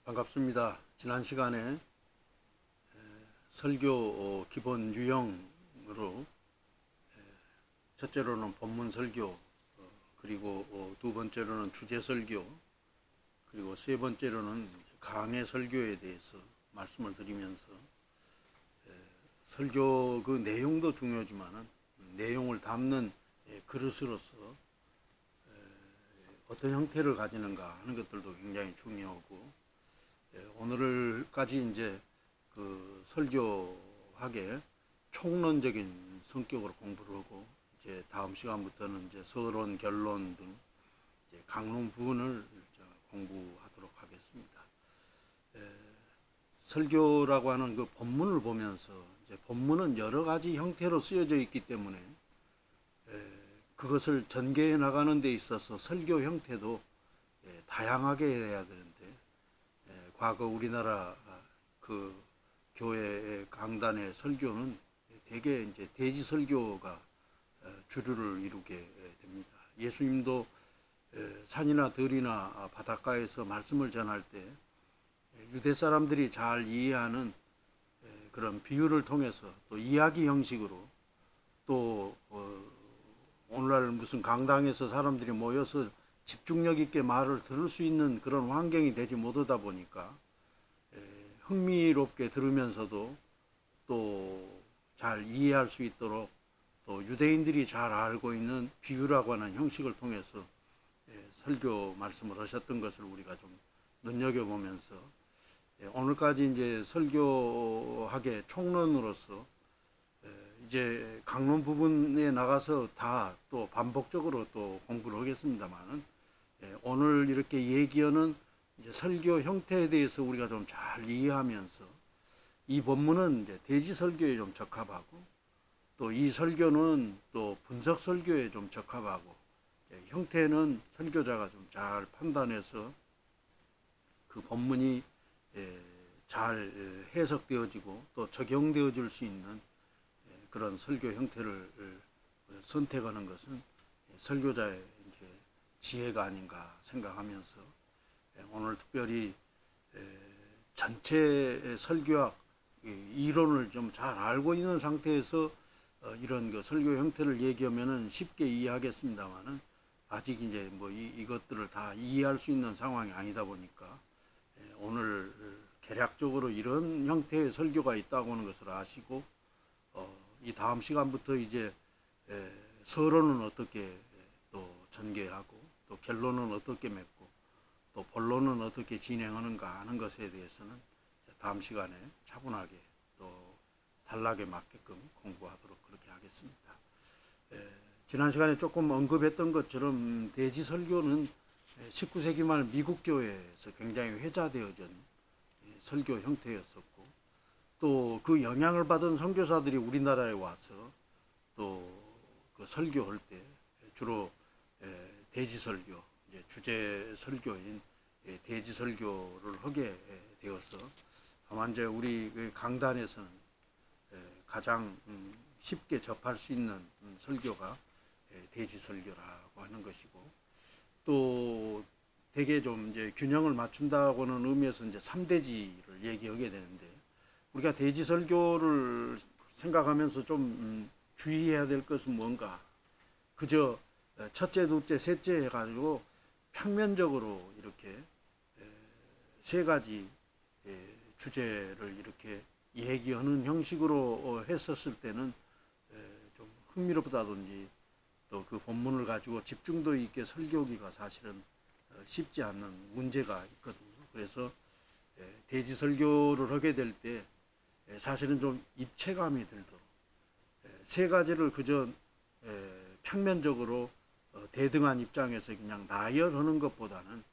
반갑습니다. 지난 시간에 설교 기본 유형으로 첫째로는 본문 설교, 그리고 두 번째로는 주제 설교, 그리고 세 번째로는 강해 설교에 대해서 말씀을 드리면서 설교 그 내용도 중요하지만은 내용을 담는 그릇으로서 어떤 형태를 가지는가 하는 것들도 굉장히 중요하고, 오늘까지 이제 그 설교학의 총론적인 성격으로 공부를 하고, 이제 다음 시간부터는 이제 서론, 결론 등 이제 강론 부분을 공부하도록 하겠습니다. 설교라고 하는 그 본문을 보면서 이제 본문은 여러 가지 형태로 쓰여져 있기 때문에 그것을 전개해 나가는 데 있어서 설교 형태도 다양하게 해야 되는데, 과거 우리나라 그 교회의 강단의 설교는 대개 이제 대지 설교가 주류를 이루게 됩니다. 예수님도 산이나 들이나 바닷가에서 말씀을 전할 때 유대 사람들이 잘 이해하는 그런 비유를 통해서, 또 이야기 형식으로, 또 오늘날 무슨 강당에서 사람들이 모여서 집중력 있게 말을 들을 수 있는 그런 환경이 되지 못하다 보니까 흥미롭게 들으면서도 또 잘 이해할 수 있도록, 또 유대인들이 잘 알고 있는 비유라고 하는 형식을 통해서 설교 말씀을 하셨던 것을 우리가 좀 눈여겨보면서, 오늘까지 이제 설교학의 총론으로서 이제 강론 부분에 나가서 다 또 반복적으로 또 공부를 하겠습니다만은, 오늘 이렇게 얘기하는 이제 설교 형태에 대해서 우리가 좀 잘 이해하면서, 이 본문은 이제 대지 설교에 좀 적합하고, 또 이 설교는 또 분석 설교에 좀 적합하고, 형태는 설교자가 좀 잘 판단해서 그 본문이 잘 해석되어지고 또 적용되어질 수 있는 그런 설교 형태를 선택하는 것은 설교자의 이제 지혜가 아닌가 생각하면서, 오늘 특별히 전체 설교학 이론을 좀 잘 알고 있는 상태에서 이런 그 설교 형태를 얘기하면은 쉽게 이해하겠습니다만은, 아직 이제 뭐 이것들을 다 이해할 수 있는 상황이 아니다 보니까 오늘 개략적으로 이런 형태의 설교가 있다고 하는 것을 아시고, 이 다음 시간부터 이제 서론은 어떻게 또 전개하고, 또 결론은 어떻게 맺고, 또 본론은 어떻게 진행하는가 하는 것에 대해서는 다음 시간에 차분하게 또 단락에 맞게끔 공부하도록 그렇게 하겠습니다. 지난 시간에 조금 언급했던 것처럼 대지 설교는 19세기 말 미국 교회에서 굉장히 회자되어진 설교 형태였었고, 또 그 영향을 받은 선교사들이 우리나라에 와서 또 그 설교할 때 주로 대지 설교, 주제 설교인 대지 설교를 하게 되어서, 다만 이제 우리 강단에서는 가장 쉽게 접할 수 있는 설교가 대지 설교라고 하는 것이고, 또 되게 좀 이제 균형을 맞춘다고는 의미에서 이제 3대지를 얘기하게 되는데, 우리가 대지 설교를 생각하면서 좀 주의해야 될 것은 뭔가, 그저 첫째, 둘째, 셋째 해가지고 평면적으로 이렇게 세 가지 주제를 이렇게 얘기하는 형식으로 했었을 때는 좀 흥미롭다든지, 또 그 본문을 가지고 집중도 있게 설교하기가 사실은 쉽지 않는 문제가 있거든요. 그래서 대지 설교를 하게 될 때 사실은 좀 입체감이 들도록 세 가지를 그저 평면적으로 대등한 입장에서 그냥 나열하는 것보다는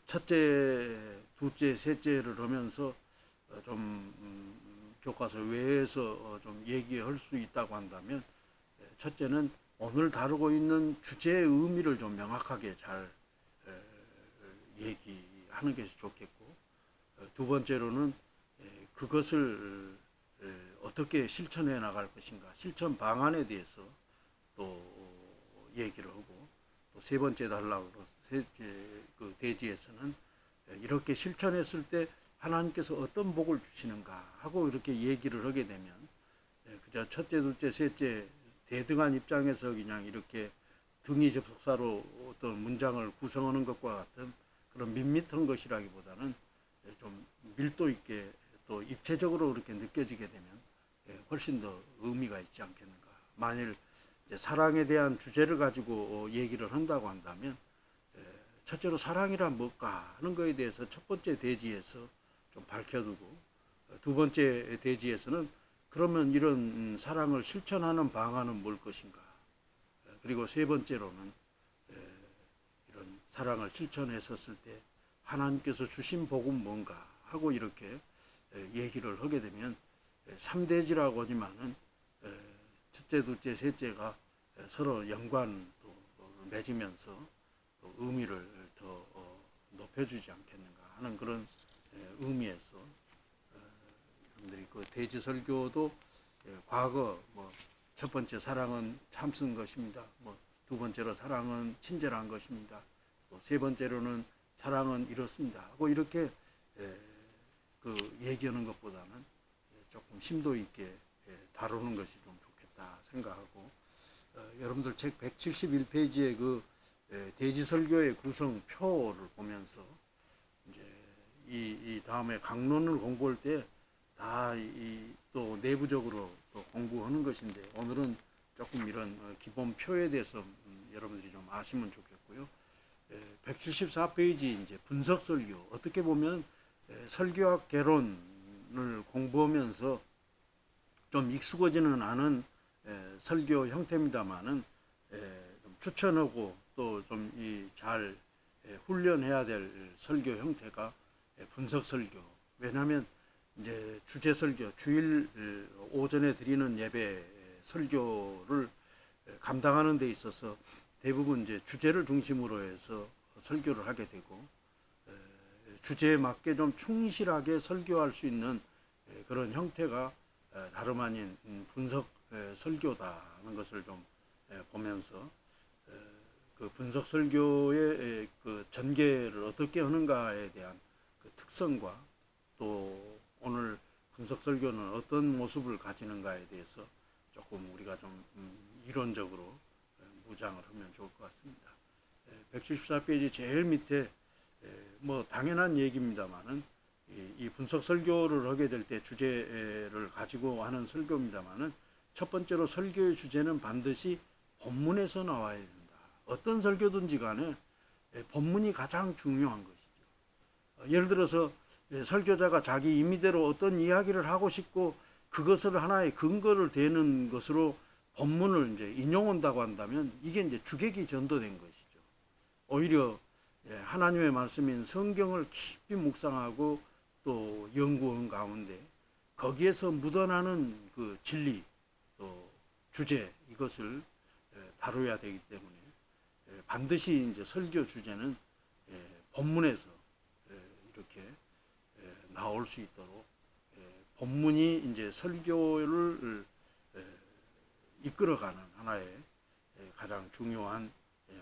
첫째, 둘째, 셋째를 하면서 좀 교과서 외에서 좀 얘기할 수 있다고 한다면, 첫째는 오늘 다루고 있는 주제의 의미를 좀 명확하게 잘 얘기하는 것이 좋겠고, 두 번째로는 그것을 어떻게 실천해 나갈 것인가, 실천 방안에 대해서 또 얘기를 하고, 또 세 번째 단락으로 그 대지에서는 이렇게 실천했을 때 하나님께서 어떤 복을 주시는가 하고 이렇게 얘기를 하게 되면 그저 첫째, 둘째, 셋째 대등한 입장에서 그냥 이렇게 등이 접속사로 어떤 문장을 구성하는 것과 같은 그런 밋밋한 것이라기보다는 좀 밀도 있게 또 입체적으로 그렇게 느껴지게 되면 훨씬 더 의미가 있지 않겠는가. 만일 이제 사랑에 대한 주제를 가지고 얘기를 한다고 한다면 첫째로 사랑이란 뭘까 하는 거에 대해서 첫 번째 대지에서 좀 밝혀두고 두 번째 대지에서는 그러면 이런 사랑을 실천하는 방안은 뭘 것인가. 그리고 세 번째로는 이런 사랑을 실천했었을 때 하나님께서 주신 복은 뭔가 하고 이렇게 얘기를 하게 되면 3대지라고 하지만은 첫째, 둘째, 셋째가 서로 연관도 맺으면서 또 의미를 더 높여주지 않겠는가 하는 그런 의미에서 여러분들이 그 대지설교도 과거 뭐 첫 번째 사랑은 참쓴 것입니다. 뭐 두 번째로 사랑은 친절한 것입니다. 또 세 번째로는 사랑은 이렇습니다. 하고 이렇게 그 얘기하는 것보다는 조금 심도 있게 다루는 것이 좀 좋겠다 생각하고 여러분들 책 171페이지의 그 대지설교의 구성표를 보면서 이제 이 다음에 강론을 공부할 때 다 또 내부적으로 또 공부하는 것인데 오늘은 조금 이런 기본 표에 대해서 여러분들이 좀 아시면 좋겠고요. 174페이지 이제 분석 설교 어떻게 보면 설교학 개론을 공부하면서 좀 익숙하지는 않은 설교 형태입니다만은 좀 추천하고 또 좀 잘 훈련해야 될 설교 형태가 분석 설교. 왜냐하면 이제 주제 설교, 주일 오전에 드리는 예배 설교를 감당하는 데 있어서 대부분 이제 주제를 중심으로 해서 설교를 하게 되고 주제에 맞게 좀 충실하게 설교할 수 있는 그런 형태가 다름 아닌 분석 설교다는 것을 좀 보면서 그 분석 설교의 그 전개를 어떻게 하는가에 대한 그 특성과 또 오늘 분석 설교는 어떤 모습을 가지는가에 대해서 조금 우리가 좀 이론적으로 무장을 하면 좋을 것 같습니다. 174페이지 제일 밑에 뭐 당연한 얘기입니다만은 이 분석 설교를 하게 될 때 주제를 가지고 하는 설교입니다만은 첫 번째로 설교의 주제는 반드시 본문에서 나와야 된다. 어떤 설교든지 간에 본문이 가장 중요한 것이죠. 예를 들어서 설교자가 자기 임의대로 어떤 이야기를 하고 싶고 그것을 하나의 근거를 대는 것으로 본문을 이제 인용한다고 한다면 이게 이제 주객이 전도된 것이죠. 오히려 하나님의 말씀인 성경을 깊이 묵상하고 또 연구한 가운데 거기에서 묻어나는 그 진리 또 주제 이것을 다뤄야 되기 때문에 반드시 이제 설교 주제는 본문에서 이렇게 나올 수 있도록 본문이 이제 설교를 이끌어가는 하나의 가장 중요한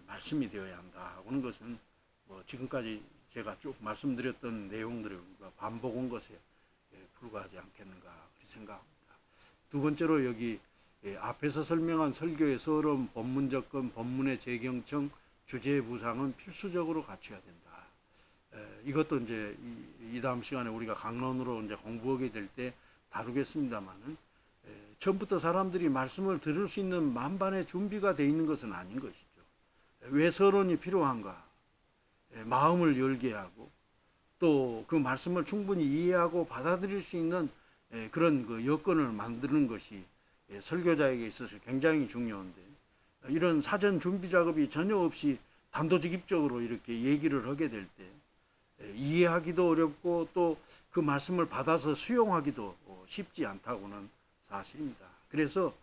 말씀이 되어야 한다 하는 것은 뭐 지금까지 제가 쭉 말씀드렸던 내용들을 반복한 것에 불과하지 않겠는가 그렇게 생각합니다. 두 번째로 여기 앞에서 설명한 설교의 서론, 본문 접근, 본문의 재경청, 주제의 부상은 필수적으로 갖춰야 된다. 이것도 이제 이 다음 시간에 우리가 강론으로 이제 공부하게 될 때 다루겠습니다만은 처음부터 사람들이 말씀을 들을 수 있는 만반의 준비가 되어 있는 것은 아닌 것이죠. 왜 서론이 필요한가? 마음을 열게 하고 또 그 말씀을 충분히 이해하고 받아들일 수 있는 그런 그 여건을 만드는 것이 설교자에게 있어서 굉장히 중요한데 이런 사전 준비 작업이 전혀 없이 단도직입적으로 이렇게 얘기를 하게 될 때 이해하기도 어렵고 또 그 말씀을 받아서 수용하기도 쉽지 않다고는 사실입니다. 그래서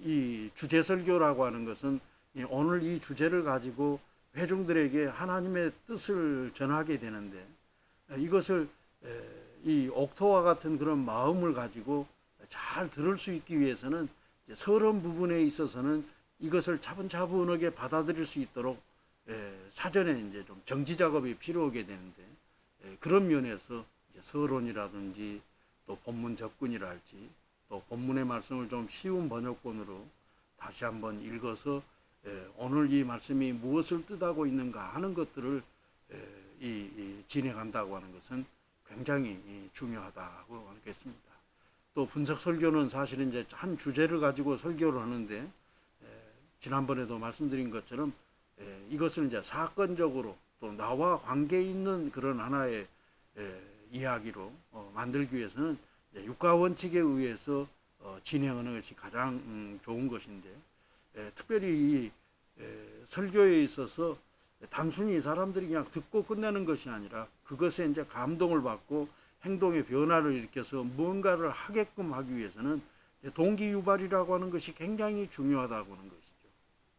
이 주제 설교라고 하는 것은 오늘 이 주제를 가지고 회중들에게 하나님의 뜻을 전하게 되는데 이것을 이 옥토와 같은 그런 마음을 가지고 잘 들을 수 있기 위해서는 서론 부분에 있어서는 이것을 차분차분하게 받아들일 수 있도록 사전에 이제 좀 정지 작업이 필요하게 되는데 그런 면에서 이제 서론이라든지 또 본문 접근이랄지 또 본문의 말씀을 좀 쉬운 번역본으로 다시 한번 읽어서 오늘 이 말씀이 무엇을 뜻하고 있는가 하는 것들을 진행한다고 하는 것은 굉장히 중요하다고 하겠습니다. 또 분석 설교는 사실은 이제 한 주제를 가지고 설교를 하는데 지난번에도 말씀드린 것처럼 이것을 이제 사건적으로 또 나와 관계 있는 그런 하나의 이야기로 만들기 위해서는 육가 원칙에 의해서 진행하는 것이 가장 좋은 것인데 특별히 이 설교에 있어서 단순히 사람들이 그냥 듣고 끝내는 것이 아니라 그것에 이제 감동을 받고 행동의 변화를 일으켜서 뭔가를 하게끔 하기 위해서는 동기유발이라고 하는 것이 굉장히 중요하다고 하는 것이죠.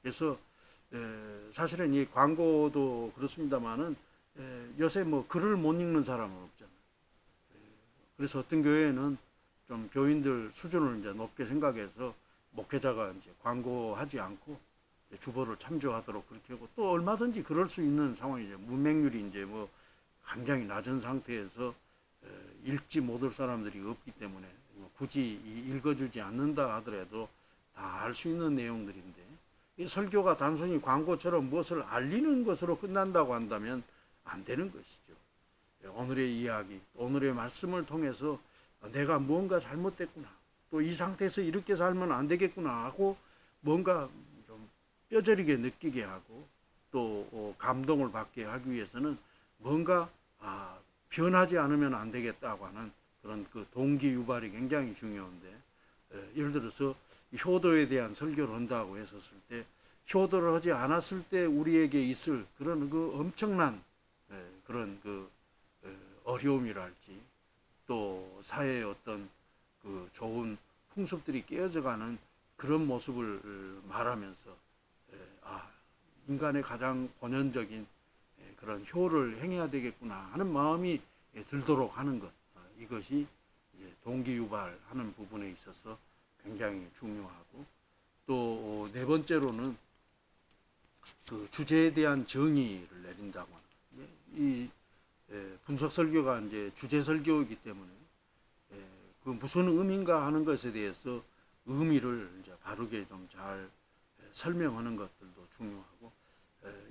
그래서 사실은 이 광고도 그렇습니다만은 요새 뭐 글을 못 읽는 사람은 없잖아요. 그래서 어떤 교회는 좀 교인들 수준을 이제 높게 생각해서 목회자가 이제 광고하지 않고 주보를 참조하도록 그렇게 하고 또 얼마든지 그럴 수 있는 상황이죠. 문맹률이 이제 뭐 굉장히 낮은 상태에서 읽지 못할 사람들이 없기 때문에 굳이 읽어주지 않는다 하더라도 다 알 수 있는 내용들인데 이 설교가 단순히 광고처럼 무엇을 알리는 것으로 끝난다고 한다면 안 되는 것이죠. 오늘의 이야기, 오늘의 말씀을 통해서 내가 뭔가 잘못됐구나, 또 이 상태에서 이렇게 살면 안 되겠구나 하고 뭔가 좀 뼈저리게 느끼게 하고 또 감동을 받게 하기 위해서는 뭔가 변하지 않으면 안 되겠다고 하는 그런 그 동기 유발이 굉장히 중요한데 예를 들어서 효도에 대한 설교를 한다고 했었을 때 효도를 하지 않았을 때 우리에게 있을 그런 그 엄청난 그런 그 어려움이랄지 또 사회의 어떤 그 좋은 풍습들이 깨어져가는 그런 모습을 말하면서 인간의 가장 본연적인 그런 효를 행해야 되겠구나 하는 마음이 들도록 하는 것, 이것이 이제 동기유발하는 부분에 있어서 굉장히 중요하고 또 네 번째로는 그 주제에 대한 정의를 내린다고 하는 이 분석 설교가 이제 주제 설교이기 때문에 그 무슨 의미인가 하는 것에 대해서 의미를 이제 바르게 좀 잘 설명하는 것들도 중요하고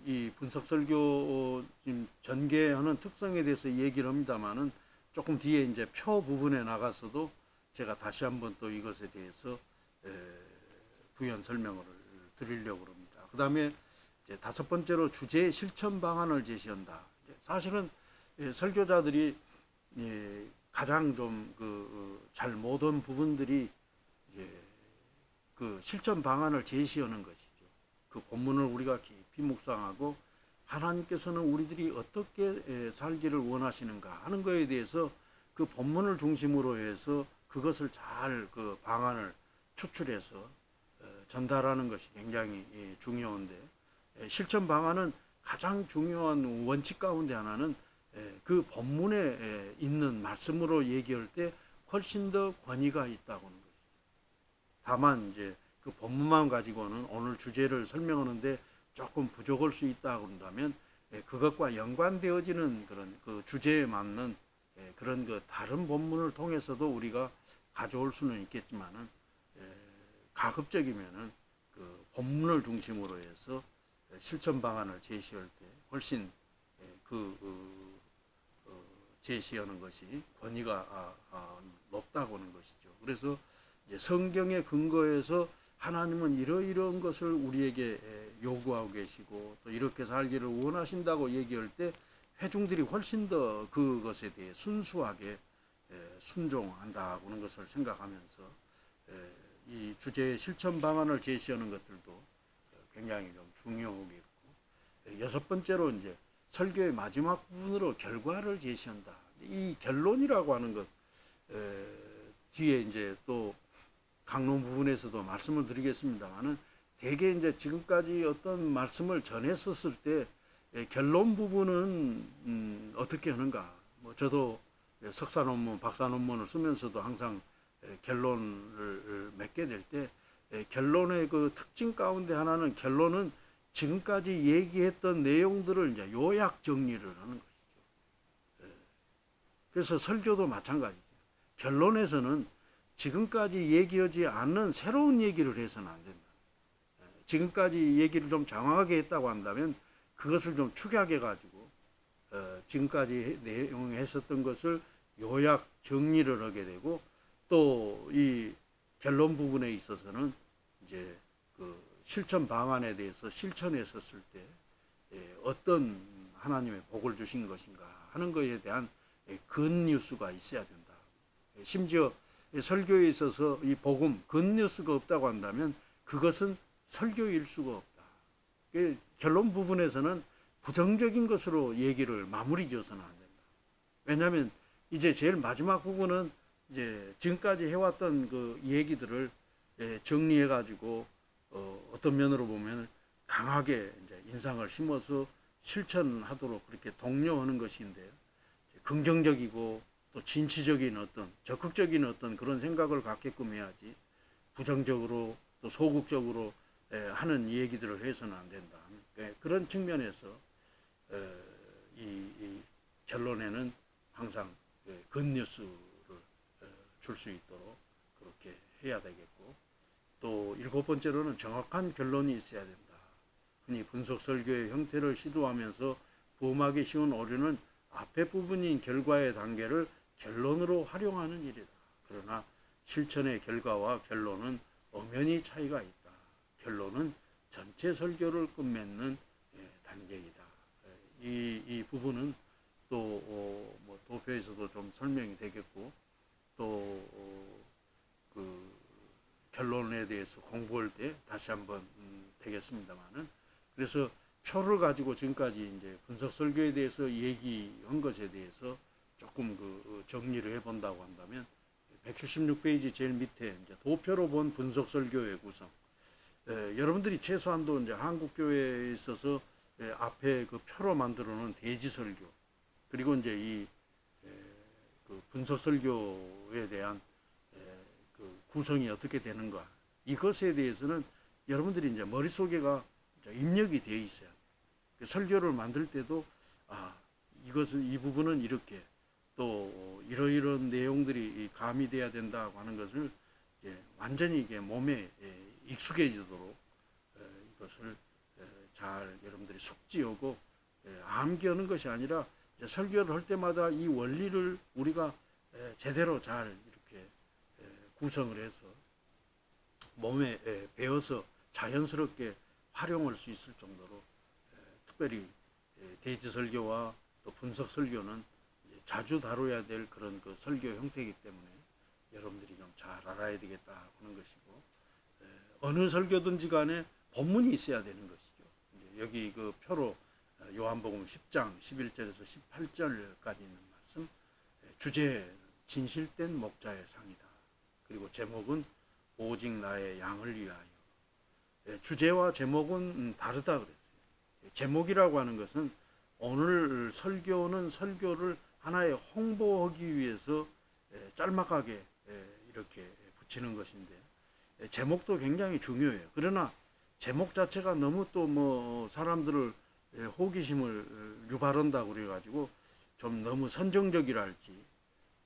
이 분석 설교 지금 전개하는 특성에 대해서 얘기를 합니다만은 조금 뒤에 이제 표 부분에 나가서도 제가 다시 한번 또 이것에 대해서 부연 설명을 드리려고 합니다. 그 다음에 이제 다섯 번째로 주제 실천 방안을 제시한다. 사실은 설교자들이 가장 좀 잘 못한 부분들이 그 실천 방안을 제시하는 것이죠. 그 본문을 우리가 깊이 묵상하고 하나님께서는 우리들이 어떻게 살기를 원하시는가 하는 것에 대해서 그 본문을 중심으로 해서 그것을 잘 그 방안을 추출해서 전달하는 것이 굉장히 중요한데 실천 방안은 가장 중요한 원칙 가운데 하나는 그 본문에 있는 말씀으로 얘기할 때 훨씬 더 권위가 있다고 하는 것이죠. 다만 이제 그 본문만 가지고는 오늘 주제를 설명하는데 조금 부족할 수 있다고 한다면 그것과 연관되어지는 그런 그 주제에 맞는 그런 그 다른 본문을 통해서도 우리가 가져올 수는 있겠지만은 가급적이면은 그 본문을 중심으로 해서 실천 방안을 제시할 때 훨씬 제시하는 것이 권위가 높다고 하는 것이죠. 그래서 이제 성경의 근거에서 하나님은 이러이러한 것을 우리에게 요구하고 계시고 또 이렇게 살기를 원하신다고 얘기할 때 회중들이 훨씬 더 그것에 대해 순수하게 순종한다고 하는 것을 생각하면서 이 주제의 실천 방안을 제시하는 것들도 굉장히 좀 중요하겠고 여섯 번째로 이제 설교의 마지막 부분으로 결과를 제시한다. 이 결론이라고 하는 것 뒤에 이제 또 강론 부분에서도 말씀을 드리겠습니다만은 대개 이제 지금까지 어떤 말씀을 전했었을 때 결론 부분은 어떻게 하는가. 뭐 저도 석사 논문, 박사 논문을 쓰면서도 항상 결론을 맺게 될 때 결론의 그 특징 가운데 하나는 결론은 지금까지 얘기했던 내용들을 이제 요약 정리를 하는 것이죠. 그래서 설교도 마찬가지죠. 결론에서는 지금까지 얘기하지 않는 새로운 얘기를 해서는 안 된다. 지금까지 얘기를 좀 장황하게 했다고 한다면 그것을 좀 축약해 가지고 지금까지 내용 했었던 것을 요약 정리를 하게 되고, 또 이 결론 부분에 있어서는 이제 그 실천 방안에 대해서 실천했었을 때 어떤 하나님의 복을 주신 것인가 하는 것에 대한 굿뉴스가 있어야 된다. 심지어 설교에 있어서 이 복음 굿뉴스가 없다고 한다면 그것은 설교일 수가 없다. 결론 부분에서는 부정적인 것으로 얘기를 마무리 지어서는 안 된다. 왜냐하면 이제 제일 마지막 부분은 이제 지금까지 해왔던 그 얘기들을 정리해 가지고 어떤 면으로 보면 강하게 이제 인상을 심어서 실천하도록 그렇게 독려하는 것인데, 긍정적이고 또 진취적인 어떤 적극적인 어떤 그런 생각을 갖게끔 해야지 부정적으로 또 소극적으로 하는 얘기들을 해서는 안 된다. 그런 측면에서 이 결론에는 항상 굿뉴스를 줄 수 있도록 그렇게 해야 되겠고, 또 일곱 번째로는 정확한 결론이 있어야 된다. 흔히 분석 설교의 형태를 시도하면서 부음하기 쉬운 오류는 앞에 부분인 결과의 단계를 결론으로 활용하는 일이다. 그러나 실천의 결과와 결론은 엄연히 차이가 있다. 결론은 전체 설교를 끝맺는 단계이다. 이 부분은 또 뭐 도표에서도 좀 설명이 되겠고, 또 그 결론에 대해서 공부할 때 다시 한번 되겠습니다만은, 그래서 표를 가지고 지금까지 이제 분석 설교에 대해서 얘기한 것에 대해서 조금 그 정리를 해본다고 한다면, 176페이지 제일 밑에 이제 도표로 본 분석 설교의 구성. 여러분들이 최소한도 이제 한국 교회에 있어서 앞에 그 표로 만들어 놓은 대지 설교, 그리고 이제 이 그 분석 설교에 대한 그 구성이 어떻게 되는가, 이것에 대해서는 여러분들이 이제 머릿속에가 입력이 되어 있어야 돼요. 설교를 만들 때도 이것은 이 부분은 이렇게, 또 이러이러한 내용들이 가미돼야 된다고 하는 것을 완전히 이게 몸에 익숙해지도록 이것을 잘 여러분들이 숙지하고 암기하는 것이 아니라, 설교를 할 때마다 이 원리를 우리가 제대로 잘 이렇게 구성을 해서 몸에 배워서 자연스럽게 활용할 수 있을 정도로, 특별히 대지 설교와 또 분석 설교는 자주 다뤄야 될 그런 그 설교 형태이기 때문에 여러분들이 좀 잘 알아야 되겠다 하는 것이고, 어느 설교든지 간에 본문이 있어야 되는 것이죠. 여기 그 표로 요한복음 10장 11절에서 18절까지 있는 말씀, 주제 진실된 목자의 상이다. 그리고 제목은 오직 나의 양을 위하여. 주제와 제목은 다르다 그랬어요. 제목이라고 하는 것은 오늘 설교는 설교를 하나의 홍보하기 위해서 짤막하게 이렇게 붙이는 것인데, 제목도 굉장히 중요해요. 그러나 제목 자체가 너무 또 뭐 사람들을 호기심을 유발한다고 그래가지고 좀 너무 선정적이랄지,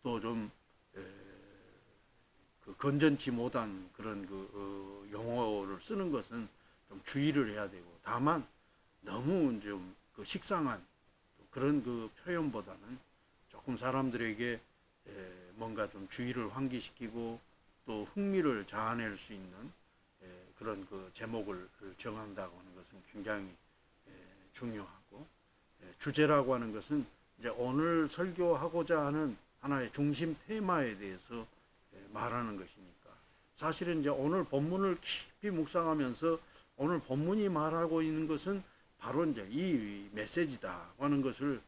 또 좀 그 건전치 못한 그런 그 용어를 쓰는 것은 좀 주의를 해야 되고, 다만 너무 좀 그 식상한 그런 그 표현보다는 조금 사람들에게 뭔가 좀 주의를 환기시키고 또 흥미를 자아낼 수 있는 그런 그 제목을 정한다고 하는 것은 굉장히 중요하고, 주제라고 하는 것은 이제 오늘 설교하고자 하는 하나의 중심 테마에 대해서 말하는 것이니까, 사실은 이제 오늘 본문을 깊이 묵상하면서 오늘 본문이 말하고 있는 것은 바로 이제 이 메시지다 하는 것을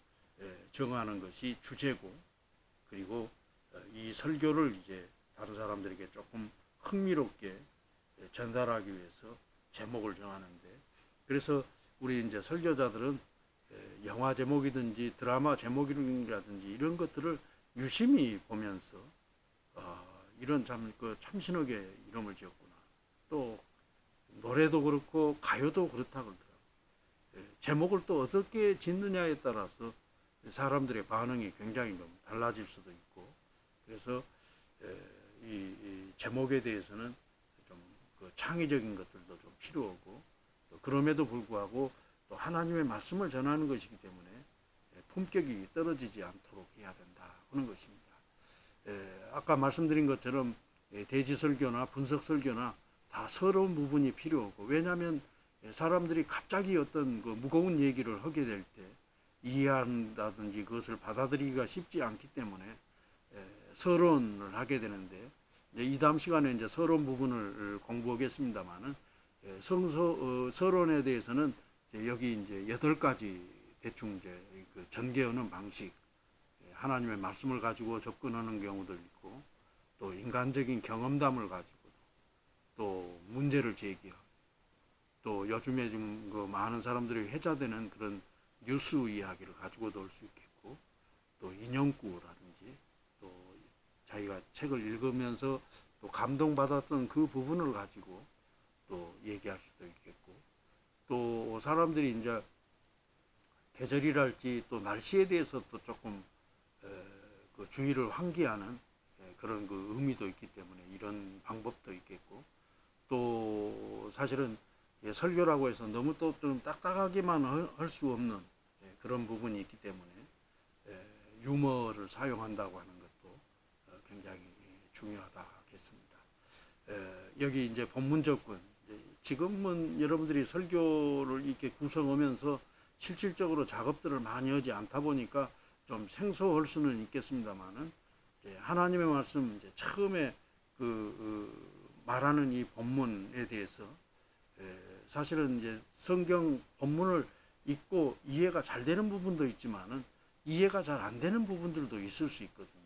정하는 것이 주제고, 그리고 이 설교를 이제 다른 사람들에게 조금 흥미롭게 전달하기 위해서 제목을 정하는데, 그래서 우리 이제 설교자들은 영화 제목이든지 드라마 제목이라든지 이런 것들을 유심히 보면서 이런 참 참신하게 이름을 지었구나, 또 노래도 그렇고 가요도 그렇다 그러더라고요. 제목을 또 어떻게 짓느냐에 따라서 사람들의 반응이 굉장히 좀 달라질 수도 있고, 그래서 이 제목에 대해서는 좀 그 창의적인 것들도 좀 필요하고, 또 그럼에도 불구하고 또 하나님의 말씀을 전하는 것이기 때문에 품격이 떨어지지 않도록 해야 된다 하는 것입니다. 아까 말씀드린 것처럼 대지 설교나 분석 설교나 다 서러운 부분이 필요하고, 왜냐하면 사람들이 갑자기 어떤 그 무거운 얘기를 하게 될 때 이해한다든지 그것을 받아들이기가 쉽지 않기 때문에 서론을 하게 되는데, 이제 이 다음 시간에 이제 서론 부분을 공부하겠습니다만은, 서론에 대해서는 이제 여기 이제 8가지 대충 이제 그 전개하는 방식, 하나님의 말씀을 가지고 접근하는 경우도 있고, 또 인간적인 경험담을 가지고 또 문제를 제기하고, 또 요즘에 지금 그 많은 사람들이 회자되는 그런 뉴스 이야기를 가지고도 올 수 있겠고, 또 인용구라든지, 또 자기가 책을 읽으면서 또 감동받았던 그 부분을 가지고 또 얘기할 수도 있겠고, 또 사람들이 이제 계절이랄지 또 날씨에 대해서 또 조금 그 주의를 환기하는 그런 그 의미도 있기 때문에 이런 방법도 있겠고, 또 사실은 설교라고 해서 너무 또 좀 딱딱하게만 할 수 없는 그런 부분이 있기 때문에 유머를 사용한다고 하는 것도 굉장히 중요하다 하겠습니다. 여기 이제 본문 접근, 지금은 여러분들이 설교를 이렇게 구성하면서 실질적으로 작업들을 많이 하지 않다 보니까 좀 생소할 수는 있겠습니다만은, 하나님의 말씀 이제 처음에 말하는 이 본문에 대해서 사실은 이제 성경 본문을 읽고 이해가 잘 되는 부분도 있지만은 이해가 잘 안 되는 부분들도 있을 수 있거든요.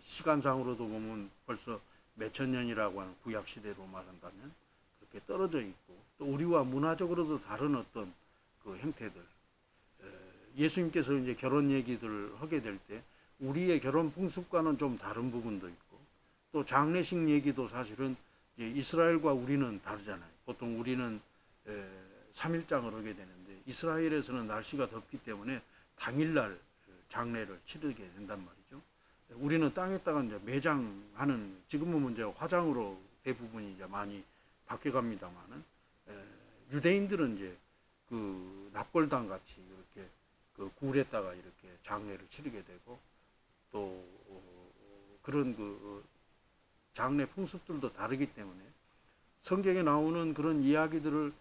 시간상으로도 보면 벌써 몇천 년이라고 하는 구약 시대로 말한다면 그렇게 떨어져 있고, 또 우리와 문화적으로도 다른 어떤 그 형태들, 예수님께서 이제 결혼 얘기들을 하게 될 때 우리의 결혼 풍습과는 좀 다른 부분도 있고, 또 장례식 얘기도 사실은 이스라엘과 우리는 다르잖아요. 보통 우리는 3일장을 하게 되는데, 이스라엘에서는 날씨가 덥기 때문에 당일날 장례를 치르게 된단 말이죠. 우리는 땅에다가 이제 매장하는, 지금은 이제 화장으로 대부분이 이제 많이 바뀌어갑니다만은, 유대인들은 이제 그 납골당 같이 이렇게 그 굴에다가 이렇게 장례를 치르게 되고, 또 그런 그 장례 풍습들도 다르기 때문에 성경에 나오는 그런 이야기들을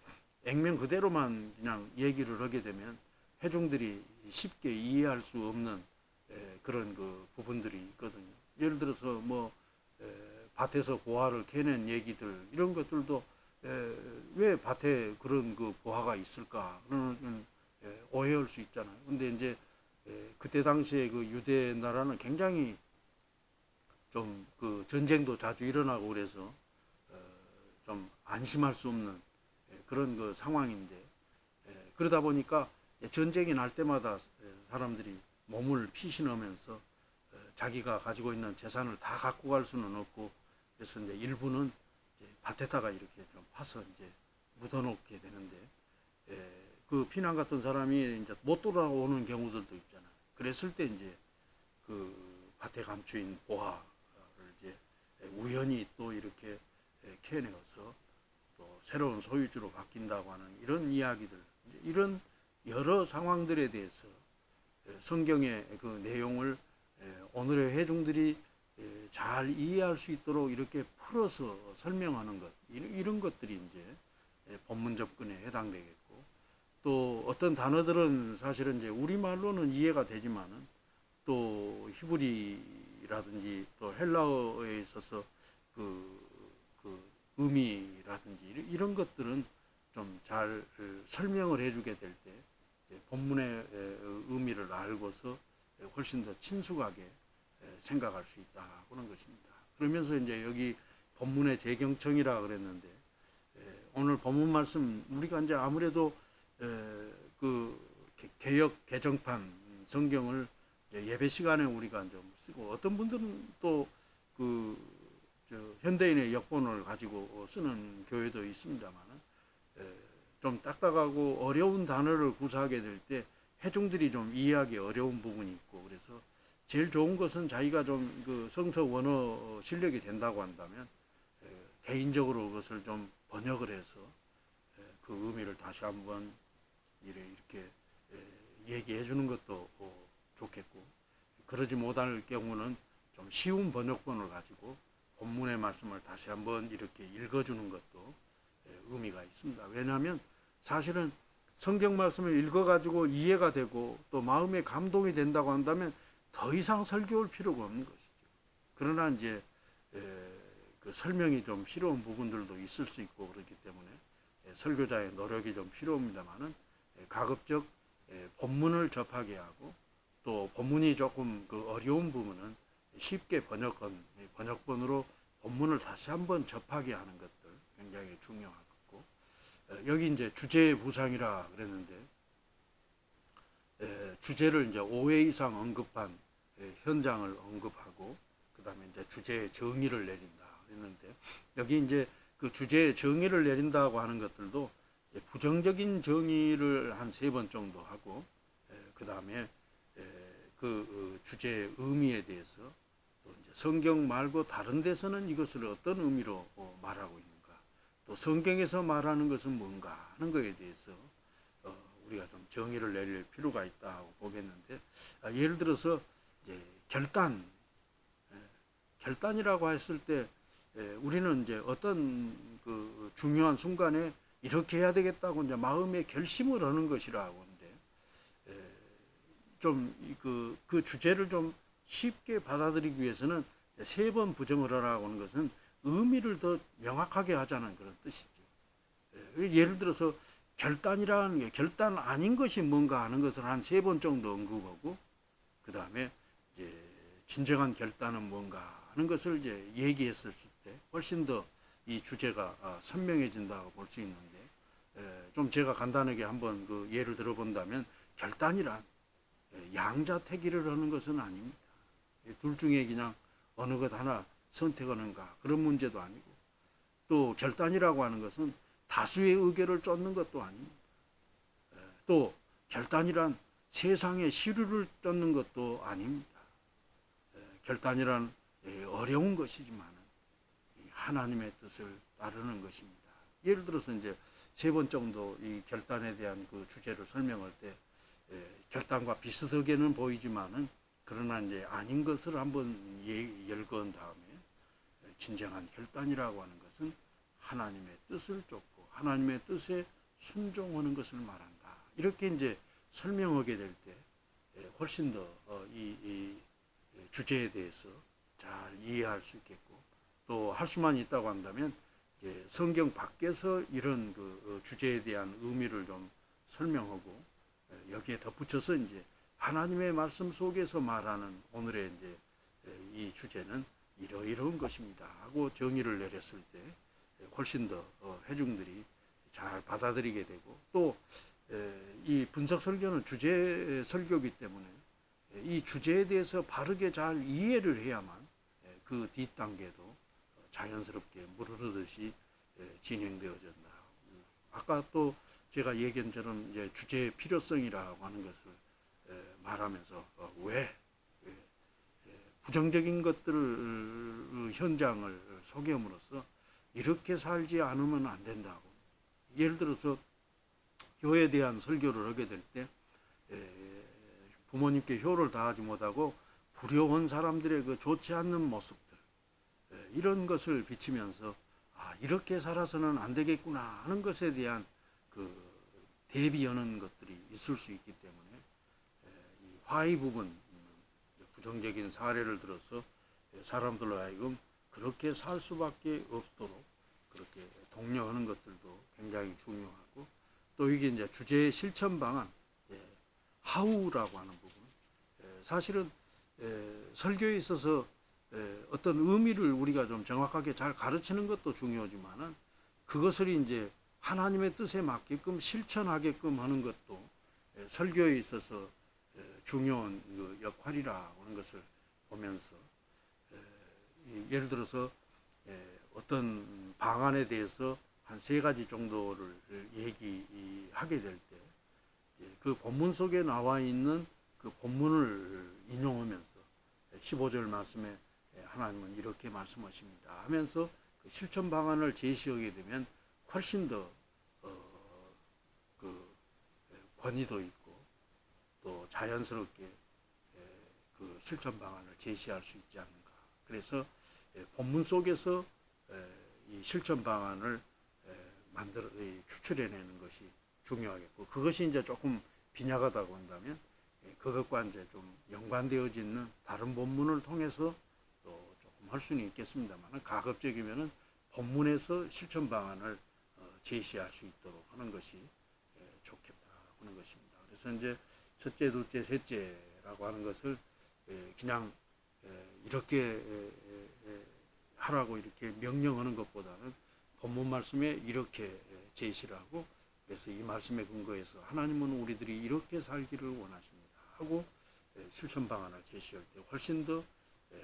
액면 그대로만 그냥 얘기를 하게 되면 회중들이 쉽게 이해할 수 없는 그런 그 부분들이 있거든요. 예를 들어서 뭐 밭에서 보화를 캐낸 얘기들, 이런 것들도 왜 밭에 그런 그 보화가 있을까 그런 오해할 수 있잖아요. 근데 이제 그때 당시에 그 유대 나라는 굉장히 좀 그 전쟁도 자주 일어나고 그래서 좀 안심할 수 없는 그런 그 상황인데, 그러다 보니까 전쟁이 날 때마다 사람들이 몸을 피신하면서 자기가 가지고 있는 재산을 다 갖고 갈 수는 없고, 그래서 이제 일부는 이제 밭에다가 이렇게 좀 파서 이제 묻어놓게 되는데, 그 피난 갔던 사람이 이제 못 돌아오는 경우들도 있잖아요. 그랬을 때 이제 그 밭에 감추인 보화를 이제 우연히 또 이렇게 캐내어서 또 새로운 소유주로 바뀐다고 하는 이런 이야기들, 이런 여러 상황들에 대해서 성경의 그 내용을 오늘의 회중들이 잘 이해할 수 있도록 이렇게 풀어서 설명하는 것, 이런 것들이 이제 본문 접근에 해당되겠고, 또 어떤 단어들은 사실은 이제 우리말로는 이해가 되지만은 또 히브리라든지 또 헬라어에 있어서 그 의미라든지 이런 것들은 좀 잘 설명을 해주게 될 때 본문의 의미를 알고서 훨씬 더 친숙하게 생각할 수 있다 그런 것입니다. 그러면서 이제 여기 본문의 재경청이라 그랬는데, 오늘 본문 말씀 우리가 이제 아무래도 그 개역 개정판 성경을 예배 시간에 우리가 좀 쓰고, 어떤 분들은 또 그 현대인의 역본을 가지고 쓰는 교회도 있습니다만, 좀 딱딱하고 어려운 단어를 구사하게 될 때 회중들이 좀 이해하기 어려운 부분이 있고, 그래서 제일 좋은 것은 자기가 좀 그 성서 원어 실력이 된다고 한다면 개인적으로 그것을 좀 번역을 해서 그 의미를 다시 한번 이렇게 얘기해 주는 것도 좋겠고, 그러지 못할 경우는 좀 쉬운 번역본을 가지고 본문의 말씀을 다시 한번 이렇게 읽어주는 것도 의미가 있습니다. 왜냐하면 사실은 성경 말씀을 읽어가지고 이해가 되고 또 마음에 감동이 된다고 한다면 더 이상 설교할 필요가 없는 것이죠. 그러나 이제 그 설명이 좀 필요한 부분들도 있을 수 있고 그렇기 때문에 설교자의 노력이 좀 필요합니다만은 가급적 본문을 접하게 하고 또 본문이 조금 그 어려운 부분은 쉽게 번역본으로 본문을 다시 한번 접하게 하는 것들 굉장히 중요하고, 여기 이제 주제의 부상이라 그랬는데 주제를 이제 5회 이상 언급한 현장을 언급하고 그다음에 이제 주제의 정의를 내린다 그랬는데, 여기 이제 그 주제의 정의를 내린다고 하는 것들도 부정적인 정의를 한 3번 정도 하고 그다음에 그 주제의 의미에 대해서 또 이제 성경 말고 다른 데서는 이것을 어떤 의미로 말하고 있는가, 또 성경에서 말하는 것은 뭔가 하는 것에 대해서 우리가 좀 정의를 내릴 필요가 있다고 보겠는데, 예를 들어서 이제 결단이라고 했을 때 우리는 이제 어떤 그 중요한 순간에 이렇게 해야 되겠다고 이제 마음의 결심을 하는 것이라고 하는데, 좀 그 주제를 좀 쉽게 받아들이기 위해서는 3번 부정을 하라고 하는 것은 의미를 더 명확하게 하자는 그런 뜻이죠. 예를 들어서 결단이라는 게 결단 아닌 것이 뭔가 하는 것을 한 3번 정도 언급하고 그 다음에 이제 진정한 결단은 뭔가 하는 것을 이제 얘기했을 때 훨씬 더 이 주제가 선명해진다고 볼 수 있는데, 좀 제가 간단하게 한번 그 예를 들어본다면 결단이란 양자택일을 하는 것은 아닙니다. 둘 중에 그냥 어느 것 하나 선택하는가 그런 문제도 아니고, 또 결단이라고 하는 것은 다수의 의견을 쫓는 것도 아닙니다. 또 결단이란 세상의 시류를 쫓는 것도 아닙니다. 결단이란 어려운 것이지만 하나님의 뜻을 따르는 것입니다. 예를 들어서 이제 3번 정도 이 결단에 대한 그 주제를 설명할 때 결단과 비슷하게는 보이지만은 그러나 이제 아닌 것을 한번 열거한 다음에 진정한 결단이라고 하는 것은 하나님의 뜻을 쫓고 하나님의 뜻에 순종하는 것을 말한다. 이렇게 이제 설명하게 될 때 훨씬 더 이 주제에 대해서 잘 이해할 수 있겠고, 또 할 수만 있다고 한다면 이제 성경 밖에서 이런 그 주제에 대한 의미를 좀 설명하고 여기에 덧붙여서 이제 하나님의 말씀 속에서 말하는 오늘의 이제 이 주제는 이러이러한 것입니다 하고 정의를 내렸을 때 훨씬 더 회중들이 잘 받아들이게 되고, 또 이 분석 설교는 주제 설교이기 때문에 이 주제에 대해서 바르게 잘 이해를 해야만 그 뒷단계도 자연스럽게 물흐르듯이 진행되어진다. 아까 또 제가 얘기한 것처럼 이제 주제의 필요성이라고 하는 것을 말하면서 왜 부정적인 것들을 현장을 소개함으로써 이렇게 살지 않으면 안 된다고. 예를 들어서 효에 대한 설교를 하게 될 때 부모님께 효를 다하지 못하고 불효한 사람들의 그 좋지 않는 모습들, 이런 것을 비치면서 이렇게 살아서는 안 되겠구나 하는 것에 대한 그 대비하는 것들이 있을 수 있기 때문에 이 화의 부분, 부정적인 사례를 들어서 사람들로 하여금 그렇게 살 수밖에 없도록 그렇게 독려하는 것들도 굉장히 중요하고, 또 이게 이제 주제의 실천 방안, 하우라고 하는 부분, 사실은 설교에 있어서 어떤 의미를 우리가 좀 정확하게 잘 가르치는 것도 중요하지만은 그것을 이제 하나님의 뜻에 맞게끔 실천하게끔 하는 것도 설교에 있어서 중요한 그 역할이라고 하는 것을 보면서, 예를 들어서 어떤 방안에 대해서 한 3가지 정도를 얘기하게 될 때 그 본문 속에 나와 있는 그 본문을 인용하면서 15절 말씀에 하나님은 이렇게 말씀하십니다 하면서 그 실천 방안을 제시하게 되면 훨씬 더 그 권위도 있고 또 자연스럽게 그 실천 방안을 제시할 수 있지 않는가. 그래서 본문 속에서 이 실천 방안을 만들어 추출해내는 것이 중요하겠고, 그것이 이제 조금 빈약하다고 한다면 그것과 이제 좀 연관되어지는 다른 본문을 통해서 또 조금 할 수는 있겠습니다만, 가급적이면은 본문에서 실천 방안을 제시할 수 있도록 하는 것이 좋겠다 하는 것입니다. 그래서 이제 첫째, 둘째, 셋째라고 하는 것을 그냥 이렇게 하라고 이렇게 명령하는 것보다는 본문 말씀에 이렇게 제시를 하고, 그래서 이 말씀에 근거해서 하나님은 우리들이 이렇게 살기를 원하십니다 하고 실천 방안을 제시할 때 훨씬 더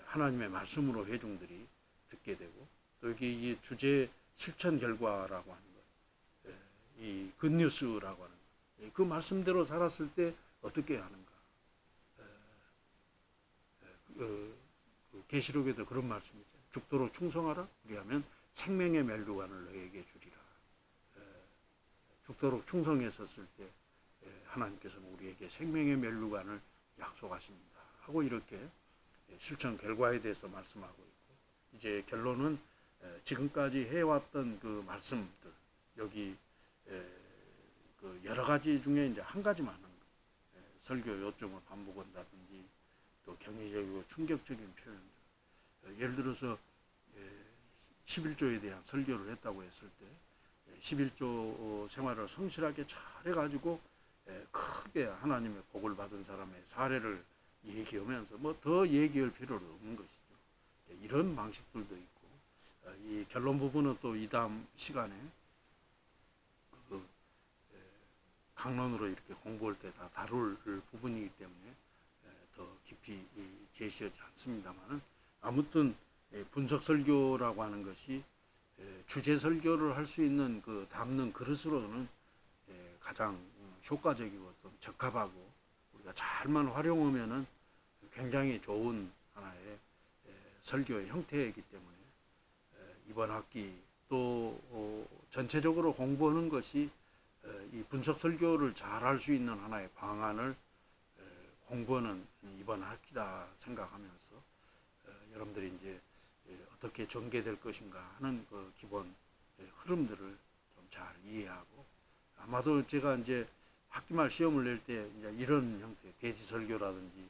하나님의 말씀으로 회중들이 듣게 되고, 또 여기 이 주제 실천 결과라고 하는 것, 이 굿뉴스라고 하는 것, 그 말씀대로 살았을 때 어떻게 하는가. 계시록에도 그런 말씀이 있죠. 죽도록 충성하라. 그리하면 생명의 멸류관을 너에게 주리라. 죽도록 충성했었을 때 하나님께서는 우리에게 생명의 멸류관을 약속하십니다 하고 이렇게 실천 결과에 대해서 말씀하고 있고, 이제 결론은 지금까지 해왔던 그 말씀들, 여기 그 여러 가지 중에 이제 한 가지만 설교 요점을 반복한다든지 또 경외적이고 충격적인 표현들, 예를 들어서 11조에 대한 설교를 했다고 했을 때 11조 생활을 성실하게 잘 해가지고 크게 하나님의 복을 받은 사람의 사례를 얘기하면서 뭐 더 얘기할 필요는 없는 것이죠. 이런 방식들도 있고, 이 결론 부분은 또 이 다음 시간에 그 강론으로 이렇게 공부할 때 다 다룰 부분이기 때문에 더 깊이 제시하지 않습니다만은, 아무튼 분석 설교라고 하는 것이 주제 설교를 할 수 있는 그 담는 그릇으로는 가장 효과적이고 또 적합하고, 우리가 잘만 활용하면은 굉장히 좋은 하나의 설교의 형태이기 때문에 이번 학기 또 전체적으로 공부하는 것이 이 분석 설교를 잘 할 수 있는 하나의 방안을 공부하는 이번 학기다 생각하면서 여러분들이 이제 어떻게 전개될 것인가 하는 그 기본 흐름들을 좀 잘 이해하고, 아마도 제가 이제 학기말 시험을 낼 때 이제 이런 형태 대지 설교라든지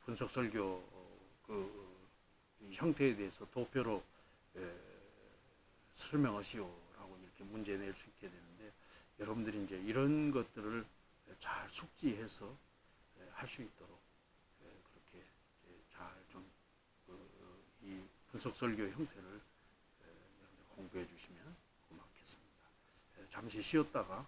분석 설교 그 형태에 대해서 도표로 설명하시오라고 이렇게 문제 낼 수 있게 되는데, 여러분들이 이제 이런 것들을 잘 숙지해서 할 수 있도록 그렇게 잘 좀 이 분석 설교 형태를 공부해 주시면 고맙겠습니다. 잠시 쉬었다가